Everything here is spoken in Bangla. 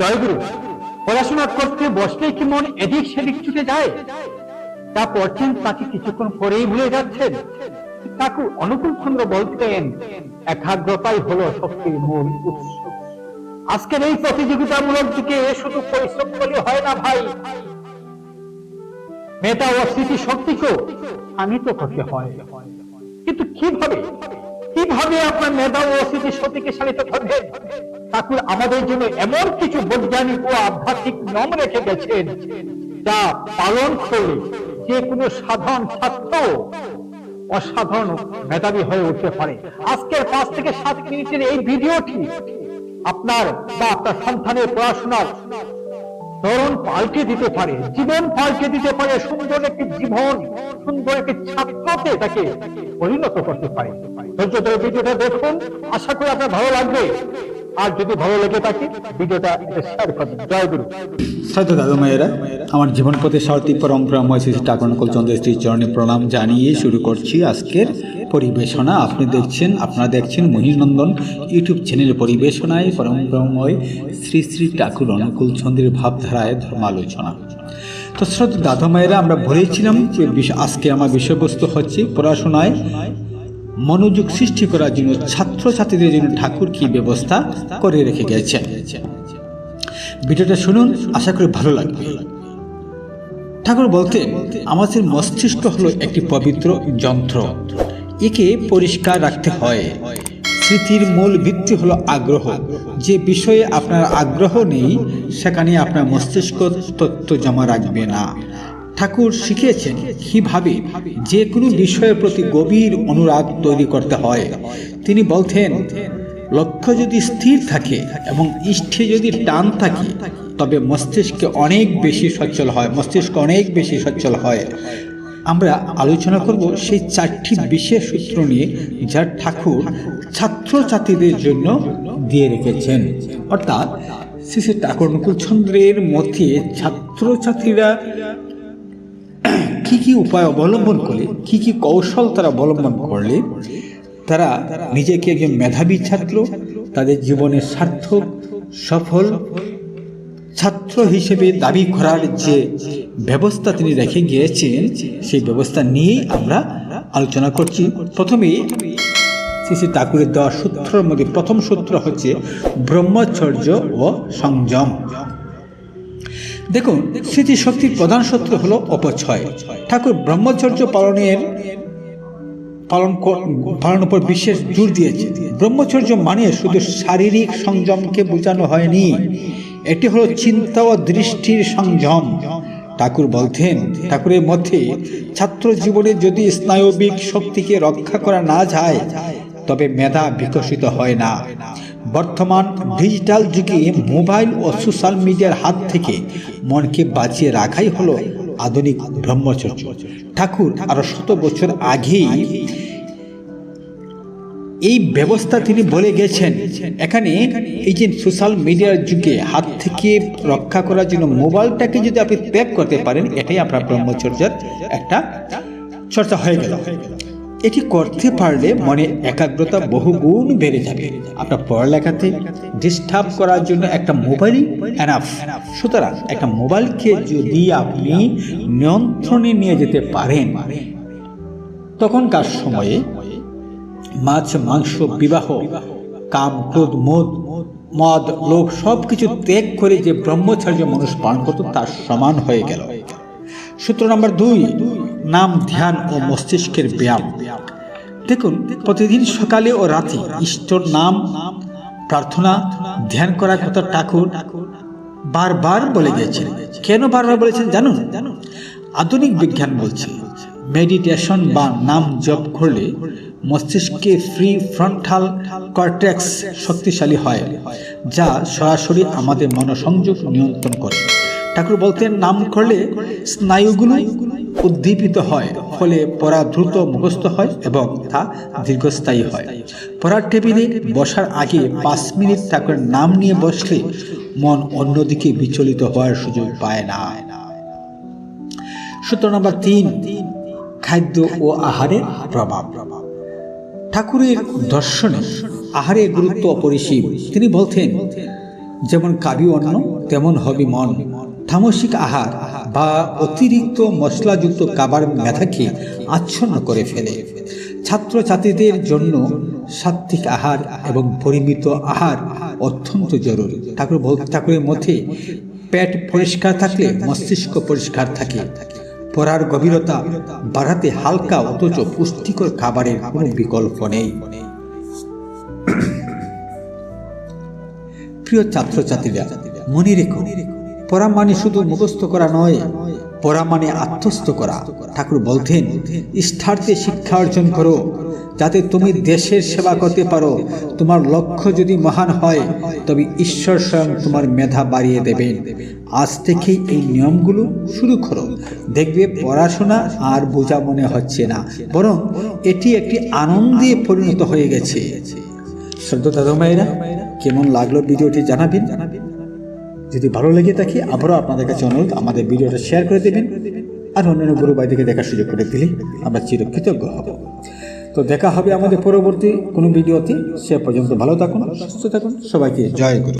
জয়গুরু, পড়াশোনা করতে বসলেই কি মন এদিক সেদিক ছুটে যায়? তা পড়ছেন তাকে কিছুক্ষণ পরেই ভুলে যাচ্ছেন। ঠাকুর অনুকূল চন্দ্র বলতেন, একাগ্রতাই হলো শক্তির মূল উৎস। আজকের এই প্রতিযোগিতামূলক যুগে শুধু পরিশ্রম করলে হয় না ভাই, মেধা ও স্মৃতি শক্তিকেও স্থানিত করতে হয়। কিন্তু কিভাবে কিভাবে আপনার মেধা ও স্মৃতি শক্তিকে চালিত করবেন? ঠাকুর আমাদের জন্য এমন কিছু বৈজ্ঞানিক ও আধ্যাত্মিক নিয়ম রেখে গেছেন, যা পালন করলে যে কোনো সাধারণ ছাত্র অসাধারণ মেধাবী হয়ে উঠতে পারে। আজকের 5 থেকে 7 মিনিটের এই ভিডিওটি আপনার বা আপনার সন্তানের পড়াশোনার ধরন পাল্টে দিতে পারে, জীবন পাল্টে দিতে পারে, সুন্দর একটি জীবন, সুন্দর একটি ছাত্রতে তাকে পরিণত করতে পারে। ধৈর্য ধরে ভিডিওটা দেখুন, আশা করি আপনার ভালো লাগবে। আর যদি ভালো লেগে থাকে ভিডিওটা শেয়ার করবেন। জয় গুরু। শ্রদ্ধা দাদু মায়েরা, আমার জীবন পথে সারথী পরম্পরাময় শ্রী ঠাকুর অনুকূল চন্দ্র শ্রী চরণে প্রণাম জানিয়ে শুরু করছি আজকের পরিবেশনা। আপনারা দেখছেন মহিনন্দন ইউটিউব চ্যানেল পরিবেশনায় পরম্পরাময় শ্রী শ্রী ঠাকুর অনুকূল চন্দ্রের ভাবধারায় ধর্মালোচনা। তো শ্রদ্ধা দাদু মায়েরা, আমরা বলেছিলাম যে আজকে আমার বিষয়বস্তু হচ্ছে পড়াশোনায় মনোযোগ সৃষ্টি করার জন্য ছাত্রছাত্রীদের জন্য ঠাকুর কি ব্যবস্থা করে রেখে গেছেন। ভিডিওটা শুনুন, আশা করি ভালো লাগবে। ঠাকুর বলতেন, আমাদের মস্তিষ্ক হলো একটি পবিত্র যন্ত্র, একে পরিষ্কার রাখতে হয়। স্মৃতির মূল ভিত্তি হলো আগ্রহ। যে বিষয়ে আপনার আগ্রহ নেই সেখানে আপনার মস্তিষ্ক তথ্য জমা রাখবে না। ঠাকুর শিখিয়েছেন কিভাবে যে কোনো বিষয়ের প্রতি গভীর অনুরাগ তৈরি করতে হয়। তিনি বলতেন, লক্ষ্য যদি স্থির থাকে এবং ইষ্টে যদি টান থাকে তবে মস্তিষ্ক অনেক বেশি সচ্ছল হয়। আমরা আলোচনা করব সেই 4টি বিশেষ সূত্র নিয়ে, যা ঠাকুর ছাত্রছাত্রীদের জন্য দিয়ে রেখেছেন। অর্থাৎ শ্রী শ্রী ঠাকুর অনুকূল চন্দ্রের মতে ছাত্রছাত্রীরা কি কি উপায় অবলম্বন করলে, কি কি কৌশল তারা অবলম্বন করলে তারা নিজেকে একজন মেধাবী ছাত্র, তাদের জীবনের সার্থক সফল ছাত্র হিসেবে দাবি করার যে ব্যবস্থা তিনি রেখে গিয়েছেন, সেই ব্যবস্থা নিয়েই আমরা আলোচনা করছি। প্রথমে শ্রী শ্রী ঠাকুরের দেওয়া সূত্রের মধ্যে প্রথম সূত্র হচ্ছে ব্রহ্মচর্য ও সংযম। দেখুন, স্মৃতিশক্তির প্রধান সূত্র হলো অপচয়। ঠাকুর ব্রহ্মচর্য পালন উপর বিশেষ জোর দিয়েছে। ব্রহ্মচর্য মানে শুধু শারীরিক সংযমকে বোঝানো হয়নি, এটি হলো চিন্তা ও দৃষ্টির সংযম। ঠাকুর বলতেন, ঠাকুরের মধ্যে ছাত্র জীবনে যদি স্নায়বিক শক্তিকে রক্ষা করা না যায় তবে মেধা বিকশিত হয় না। বর্তমান ডিজিটাল যুগে মোবাইল ও সোশ্যাল মিডিয়ার হাত থেকে মনকে বাঁচিয়ে রাখাই হলো আধুনিক ব্রহ্মচর্য। ঠাকুর আরো 100 বছর আগেই এই ব্যবস্থা তিনি বলে গেছেন। এখানে এই যে সোশ্যাল মিডিয়ার যুগে হাত থেকে রক্ষা করার জন্য মোবাইলটাকে যদি আপনি ত্যাগ করতে পারেন, এটাই আপনার ব্রহ্মচর্যের একটা চর্চা হয়ে গেল। এটি করতে পারলে মনে একাগ্রতা বহুগুণ বেড়ে যাবে। আপনার পড়ালেখাতে ডিস্টার্ব করার জন্য একটা মোবাইলই এনাফ। সুতরাং একটা মোবাইলকে যদি আপনি নিয়ন্ত্রণে নিয়ে যেতে পারেন, তখনকার সময়ে মাছ মাংস বিবাহ কাম ক্রোধ মদ লোভ সবকিছু ত্যাগ করে যে ব্রহ্মচর্য মানুষ পালন করত তার সমান হয়ে গেল। সূত্র নম্বর 2, নাম ধ্যান ও মস্তিষ্কের ব্যায়াম। দেখুন, প্রতিদিন সকালে ও রাতে ঈশ্বর নাম প্রার্থনা ধ্যান করার কথা ঠাকুর বারবার বলে গেছেন। কেন বারবার বলেছেন জানুন? আধুনিক বিজ্ঞান বলছে মেডিটেশন বা নাম জপ করলে মস্তিষ্কে ফ্রি ফ্রন্টাল কর্টেক্স শক্তিশালী হয়, যা সরাসরি আমাদের মনোসংযোগ নিয়ন্ত্রণ করে। ঠাকুর বলতেন, নাম করলে স্নায়ুগুলো উদ্দীপিত হয়, ফলে পড়া দ্রুত মুখস্থ হয় এবং তা দীর্ঘস্থায়ী হয়। পড়ার টেবিলে বসার আগে 5 মিনিট ঠাকুরের নাম নিয়ে বসলে মন অন্যদিকে বিচলিত হওয়ার সুযোগ পায় না। সূত্র নম্বর 3, খাদ্য ও আহারের প্রভাব। ঠাকুরের দর্শনে আহারের গুরুত্ব অপরিসীম। তিনি বলতেন, যেমন খাবি অন্ন তেমন হবি মন। তামসিক আহার বা অতিরিক্ত মশলাযুক্ত খাবার মেধাকে আচ্ছন্ন করে ফেলে। ছাত্রছাত্রীদের জন্য সাত্ত্বিক আহার এবং পরিমিত আহার অত্যন্ত জরুরি। ঠাকুরের মতে পেট পরিষ্কার থাকলে মস্তিষ্ক পরিষ্কার থাকে। পড়ার গভীরতা বাড়াতে হালকা অথচ পুষ্টিকর খাবারের কোনো বিকল্প নেই। প্রিয় ছাত্রছাত্রীরা, মনে রেখো, পড়া মানে শুধু মুখস্থ করা নয়, পড়া মানে আত্মস্থ করা। ঠাকুর বলতেন, ইষ্টার্থে শিক্ষা অর্জন করো যাতে তুমি দেশের সেবা করতে পারো। তোমার লক্ষ্য যদি মহান হয় তবে ঈশ্বর স্বয়ং তোমার মেধা বাড়িয়ে দেবেন। আজ থেকেই এই নিয়মগুলো শুরু করো, দেখবে পড়াশোনা আর বোঝা মনে হচ্ছে না, বরং এটি একটি আনন্দে পরিণত হয়ে গেছে। শ্রদ্ধা দাদা মায়েরা, কেমন লাগলো ভিডিওটি জানাবেন। যদি ভালো লেগে থাকে আবারও আপনাদের কাছে অনুরোধ, আমাদের ভিডিওটা শেয়ার করে দেবেন আর অন্যান্য গুরু ভাইদেরকে দেখার সুযোগ করে দিলে আমরা চিরকৃতজ্ঞ হব। তো দেখা হবে আমাদের পরবর্তী কোনো ভিডিওতে। সে পর্যন্ত ভালো থাকুন, সুস্থ থাকুন। সবাইকে জয় গুরু।